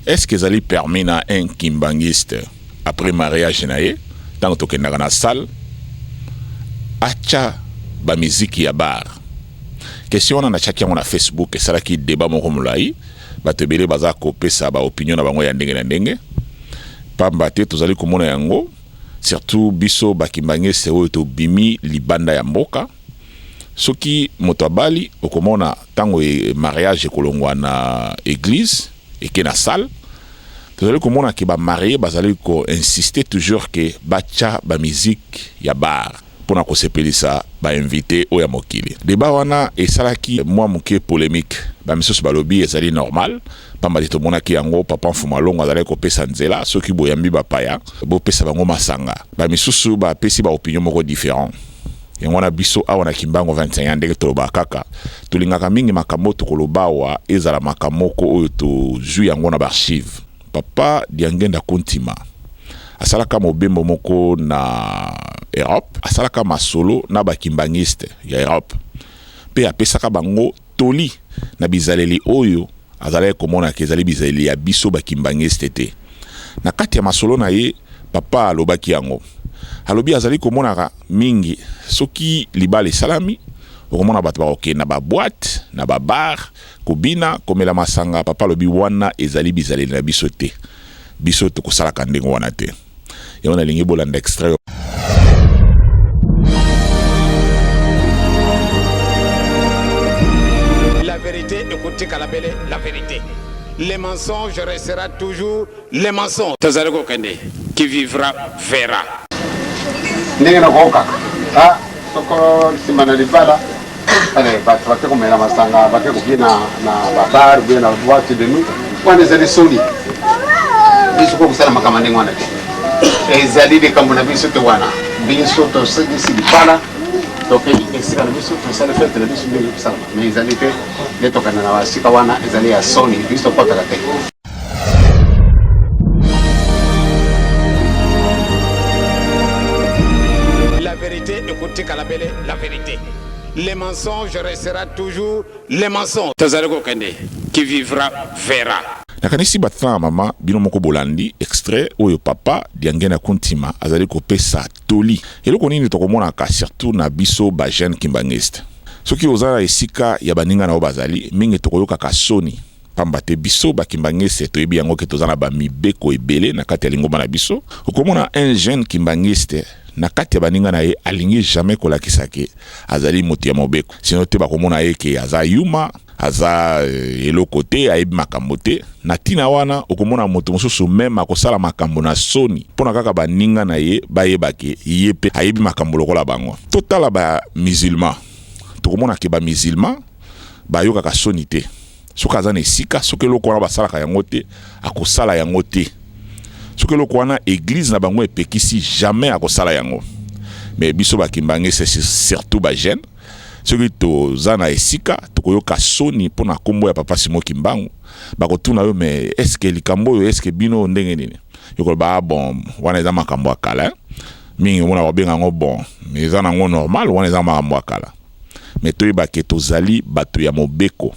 est-ce que ezali permis na un kimbangiste après mariage na ye tant que tokendaka na salle acha ba musique ya bar? Question wana nachaki yango na Facebook esalaki débat moko molai bato ebele baza kopesa ba opinion na bango ya ndenge na ndenge pamba te tozali komona yango surtout biso bakimbangiste oyo tobimi libanda ya mboka soki moto abali okomona tango mariage ekolongwa na église eke na salle tozali komona ke ba marié bazali ko insister toujours ke bacha ba musique ya bar pona ko sepelisa ba invité o ya mokili. Débat wana esalaki mwa moke polémique ba misusu balobi ezali normal pamba te tomona ki yango papa Mfumalongo azali ko pesa nzela soki boyambi bapaya bo pesa bango masanga ba misusu ba pesi ba opinion moko différent. Yango na biso awa na Kimbango 21 ndenge toloba kaka tulingaka mingi makambo tokoloba wa ezala makamoko oyo to yango na archive. Papa Diangenda Kuntima asalaka mobembo moko na Europe, asalaka masolo na bakimbangiste ya Europe. Pe apesaka bango toli na bizaleli oyo azalaki komona ke ezali bizaleli ya biso bakimbangiste te. Na kati ya masolo na ye papa alobaki yango. Alobi azali komona mingi soki libale salami okomona bato bakokende na ba boîte na ba bar kobina komela masanga papa alobi wana ezali bizaleli na biso te. Biso tokosalaka ndenge wana te. Et on a ligné bolanda extrait. La vérité, écoutez Kalabele, la vérité. Les mensonges restera toujours les mensonges. Tazareko Kende, qui vivra verra. Nengena koka. Ah, soko simana libala. Allez, battre comme la masanga, battre bien na babar, bien na boîte de nous. On est allé soli. Biso ko kusala makamane ngwana. Ezali de kamuna biso te wana biso to sisi bana to ke extra biso to sala fete biso ngi kusala mais ezali te le to kana na wasika wana ezali ya Sony biso kota la te. La vérité, écoutez Kalabele, la vérité. Les mensonges restera toujours les mensonges. Tazareko Kende, qui vivra verra. Nakanisi batana mama bino moko bolandi extrait oyo papa Diangenda Kuntima azali kopesa toli. Eloko nini tokomona ka surtout na biso ba jeune kimbangiste. Soki ozala esika ya baninga na bazali mingi tokoyoka ka Sony pamba te biso ba kimbangiste toyebi yango ke tozana ba mibeko ebele na kati ya lingomba na biso. Okomona un jeune kimbangiste na kati ya baninga na ye alingi jamais kolakisa ke azali moto ya mobeko. Sino te bakomona ye ke aza yuma aza eloko te ayebi makambo te na tina wana okomona moto mosusu meme akosala makambo na Sony pona kaka baninga na ye bayebake ye pe ayebi makambo lokola bango. Totala ba musulman tokomona ke ba musulman bayokaka Sony te soki aza na esika soki eloko wana basalaka yango te akosala yango te soki eloko wana église na bango epekisi jamais akosala yango. Mais biso bakimbange c'est surtout ba jeune soki tozana esika tokoyoka Sony pona kombo ya papa Simo Kimbangu bakotuna yo mais est-ce que likambo yo est-ce que bino ndenge nini yokoloba bon wana eza makambo akala mingi mona babenga ngo bon mais eza nango normal wana eza makambo akala mais toyeba ke tozali bato ya mobeko.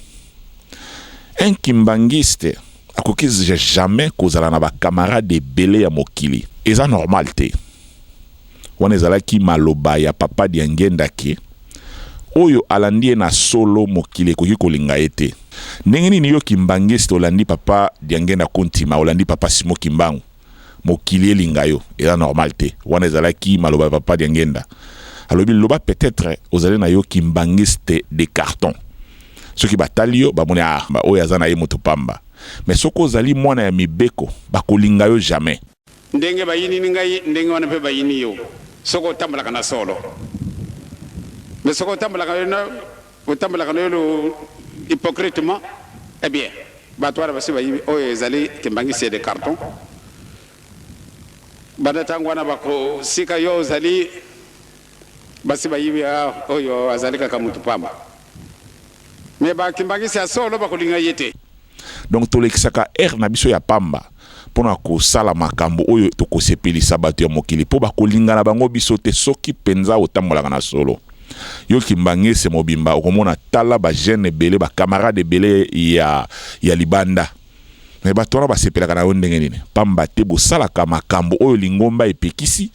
Un kimbangiste akoki jamais kozala na ba camarade ebele ya mokili eza normal te wana ezalaki maloba ya papa Diangenda ke oyo alandi na solo mokili koki kolinga ete ndenge nini yo kimbangiste olandi papa Diangenda Kuntima olandi papa Simo Kimbangu mokili elinga yo eza normal te wana ezalaki maloba ya papa Diangenda alobi loba peut-être ozali na yo kimbangiste de carton soki batali yo bamoni oyo aza na ye moto pamba mais soko ozali mwana ya mibeko bakolinga yo jamais ndenge bayini ngai ndenge wana pe bayini yo soko tambalaka na solo mais soko tambalaka na yo hypocritement eh bien batwara basi bayini oyo ezali kimbangisi de carton badatangwana bako sika yo ozali basi bayini oyo azali kaka mutu pamba mais bakimbangisi ya solo bakolinga yete. Donc tolekisaka na biso ya pamba pona kosala makambo oyo tokosepelisa bato ya mokili po bakolinga na bango biso te soki penza otambolaka na solo. Yo kimbangisi mobimba okomona tala ba jeune ebele ba camarade ebele ya libanda mais bato wana basepelaka na yo ndenge nini pamba te bosalaka makambo oyo lingomba epekisi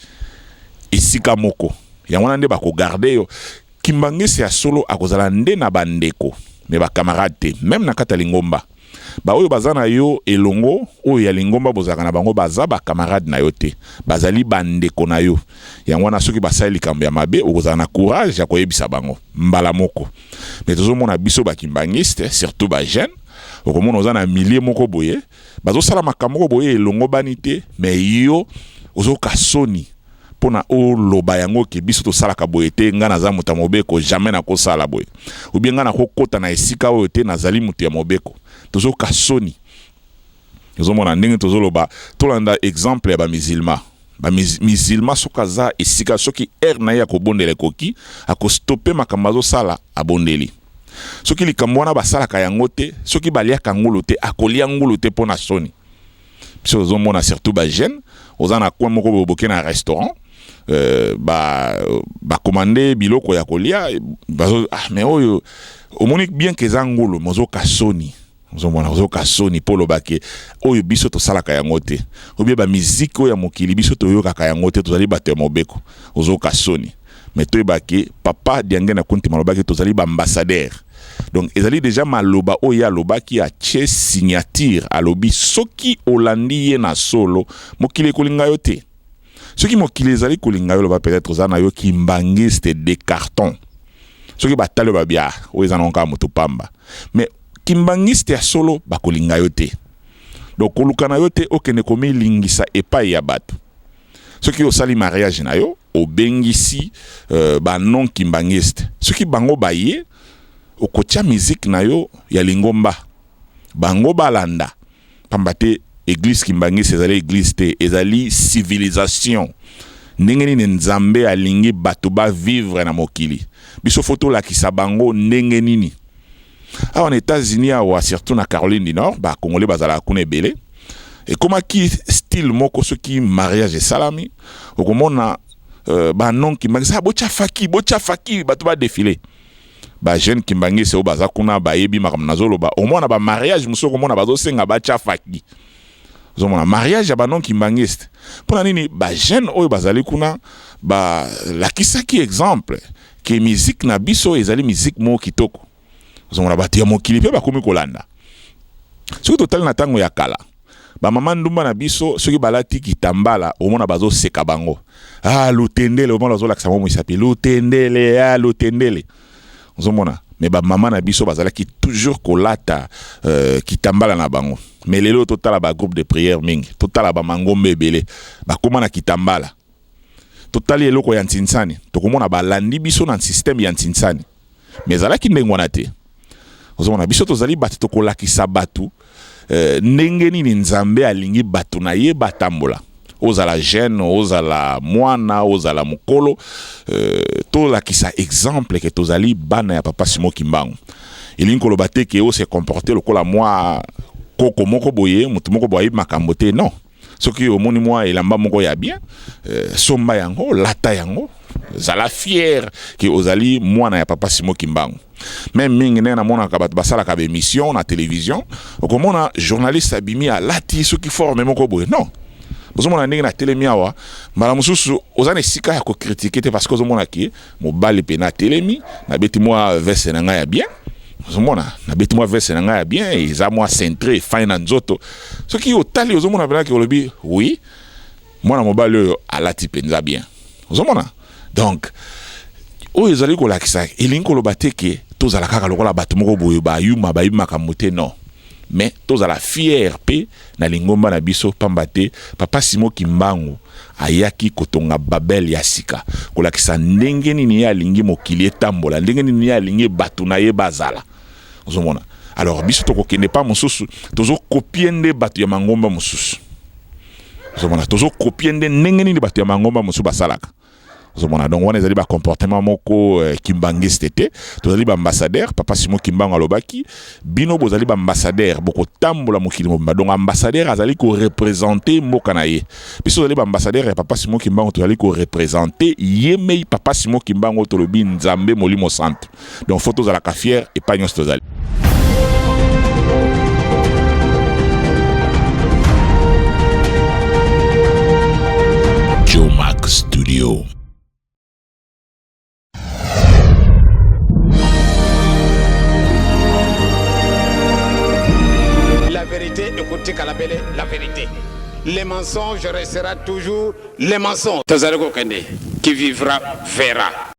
esika moko yango wana nde bakogarde yo. Kimbangisi ya solo akozala nde na bandeko me bakamarade te même na kata lingomba oyo baza na yo elongo oyo ya lingomba bozalaka na bango baza bakamarade na yo te bazali bandeko na yo. Yango wana soki basali likambo ya mabe okozala na courage ya koyebisa bango mbala moko. Mais tozomona biso bakimbangiste surtout bajeune okomona oza na milieu moko boye bazosala makambo moko boye elongo bani te mais yo ozoka soni pona o loba yango ke biso tosalaka boye te nga naza moto ya mobeko jamais nakosala boye ou bien nga nakokota na esika oyo te nazali moto ya mobeko tozoka soni. Tozomona ndenge tozoloba tolanda exemple ya bamisilma bamisilma soki aza esika soki ere na ye akobondela ekoki akostope makambo azosala abondeli. Soki likambo wana basalaka yango te soki baliaka ngulu te akolia ngulu te mpo na soni. Biso tozomona surtout bajeune oza na coin moko boboke na restaurant bakomande biloko ya kolia mais oyo omoni bien ke eza ngulu mozoka soni. Ozomona ozoka soni po lobake oyo biso tosalaka yango te obie bamiziki oyo ya mokili biso toyokaka yango te tozali bato ya mobeko ozoka soni. Mais toyebake papa Diangena Kuntima lobaki tozali baambassadeur. Donc ezali déjà maloba oya lobaki a che signature alobi soki olandi ye na solo mokili kolinga yo te. Soki mokili ezali kolinga yo loba peut-être ozana yo kimbangiste de carton. Soki batale babia oza nonka moto pamba. Mais kimbangiste ya solo bakolinga yo te. Donc kolukana yo te okene komi lingisa epai ya bato. Soki osali mariage na yo obengisi ba non kimbangiste. Soki bango baye okotia musique na yo ya lingomba bango balanda pamba te église kimbangisi ezali église te ezali civilisation ndenge nini nzambe alingi bato ba vivre na mokili biso foto lakisa bango ndenge nini. En États-Unis awa surtout na Caroline du Nord ba congolais bazala kuna ebele et comment qui style moko soki mariage salami okomona ba non kimbangisi bocha faki bato ba défiler ba jeune kimbangisi o baza kuna ba yebi makamna zoloba omona ba mariage musoko mona bazo senga ba chafaki zomona mariage ya ba non kimbangisi pona nini ba jeune oyo bazali kuna ba lakisaki exemple ke musique na biso ezali musique mo kitoko zomona ba tia mokili pe ba komi kolanda soki total na tango ya kala ba mama ndumba na biso soki balati kitambala omona bazo seka bango lutendele omona bazo lakisa mo isapi lutendele ozomona mais ba mama na biso bazalaki toujours kolata kitambala na bango. Mais lelo totala ba groupe de prière mingi totala ba mangombe ebele bakoma na kitambala totali eloko ya ntinsani tokomona balandi biso na système ya ntinsani mais zalaki ndenge wana te. Ozomona biso tozali bato tokolakisa batu ndenge nini nzambe alingi batu na ye batambola ozala jeune ozala mwana ozala mukolo to lakisa exemple ke tozali bana ya papa Simon Kimbangu ilingi koloba te ke o se comporter lokola moi koko moko boye mutu moko boye makambo te non soki omoni moi elamba moko ya bien somba yango lata yango zala fier ke ozali mwana ya papa Simon Kimbangu. Même mingi na mona ka bato basala ka émission na télévision okomona journaliste abimi a lati soki forme moko boye non ozomona ndenge na telemi awa mbala mususu ozana esika ya kocritiquer te parce que ozomona ki mobali pe na telemi na beti moi verse na ngai ya bien ozomona na beti moi verse na ngai ya bien eza moi centré fine nzoto soki otali ozomona bela ki olobi oui mwana mobali oyo alati penza bien ozomona donc oyo ezali kolakisa elingi koloba te ke tozala kaka lokola bato moko boye bayuma makambo te non mais tozala fier pe na lingomba na biso pamba te papa Simon Kimbangu ayaki kotonga Babel ya sika kolakisa ndenge nini ya lingi mokili etambola ndenge nini ya lingi bato na ye bazala ozomona. Alors biso tokokende pa mosusu tozo copier nde bato ya mangomba mosusu ozomona tozo copier nde ndenge nini bato ya mangomba mosusu basalaka ozomona. Donc wana ezali ba comportement moko kimbangiste te tozali ba ambassadeur papa Simon Kimbangu alobaki bino bozali ba ambassadeur boko tambola mokili mobimba. Donc ambassadeur azali ko représenter mboka na ye biso tozali ba ambassadeur ya papa Simon Kimbangu tozali ko représenter yemei papa Simon Kimbangu tolobi nzambe molimo santo. Donc photo zala ka fier et pas nyos tozali Radio. La vérité, écoutez qu'à la belle, la vérité. Les mensonges restera toujours les mensonges. Tazareko Kende, qui vivra verra.